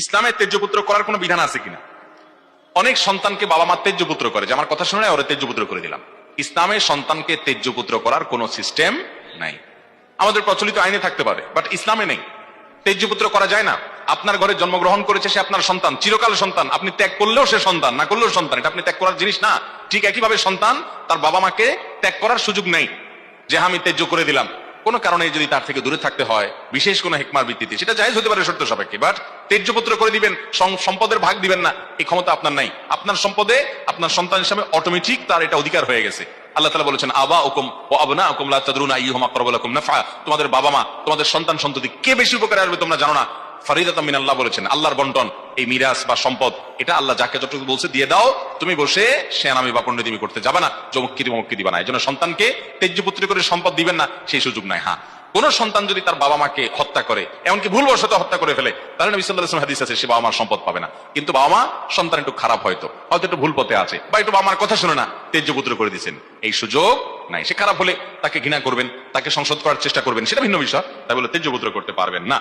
ইসলামে তেজ্যপুত্র করার কোনো বিধান আছে কিনা? অনেক সন্তানকে বাবা মা তেজ্যপুত্র করে, যে আমার কথা শুনে ওরা তেজ্যপুত্র করে দিলাম। ইসলামে সন্তানকে তেজ্যপুত্র করার কোনো সিস্টেম নাই। আমাদের প্রচলিত আইনে থাকতে পারে, বাট ইসলামে নেই। তেজ্যপুত্র করা যায় না। আপনার ঘরে জন্মগ্রহণ করেছে, সে আপনার সন্তান, চিরকাল সন্তান। আপনি ত্যাগ করলেও সে সন্তান, না করলেও সন্তান। এটা আপনি ত্যাগ করার জিনিস না। ঠিক একইভাবে সন্তান তার বাবা মাকে ত্যাগ করার সুযোগ নেই, যে আমি তেজ্য করে দিলাম। কোন কারণে যদি তার থেকে দূরে থাকতে হয়, বিশেষ কোন হিকমার ভিত্তিতে, সেটা জায়েজ হতে পারে শর্ত সাপেক্ষে। বাট তেজ্যপুত্র করে দিবেন, সম্পদের ভাগ দিবেন না, এই ক্ষমতা আপনার নাই। আপনার সম্পদে আপনার সন্তান হিসাবে অটোমেটিক তার এটা অধিকার হয়ে গেছে। আল্লাহ তাআলা বলেছেন, আবা উকুম ও আবনা উকুম লা তাদরুনা আইয়ুহুম আকরাবু লাকুম নাফআ। তোমাদের বাবা মা, তোমাদের সন্তান সন্ততি কে বেশি উপকারে আসবে তোমরা জানো না। ফারিদাতাম মিনাল্লাহ বলেছেন, আল্লাহর বন্টন। এই মিরাস বা সম্পদ, এটা আল্লাহ যাকে যতটুকু বলছে দিয়ে দাও। তুমি বসে শেয়ানামি বা পণ্ডিতিমি করতে যাবে না, চমক্কি দিবা না। এই জন্য সন্তানকে তেজ্যপুত্র করে সম্পদ দিবেন না, সেই সুযোগ নাই। হ্যাঁ, কোন সন্তান যদি তার বাবা মাকে হত্যা করে, এমনকি ভুলবশত হত্যা করে ফেলে, তাহলে নবী সাল্লাল্লাহু আলাইহি ওয়াসাল্লাম হাদিস আছে, সে বাবা মার সম্পদ পাবে না। কিন্তু বাবা মা, সন্তান একটু খারাপ, হয়তো একটু ভুল পথে আছে, বা একটু বাবা মার কথা শুনে না, তেজ্যপুত্র করে দিয়েছেন, এই সুযোগ নাই। সে খারাপ হলে তাকে ঘৃণা করবেন, তাকে সংশোধন করার চেষ্টা করবেন, সেটা ভিন্ন বিষয়। তাই বলে তেজ্যপুত্র করতে পারবেন না।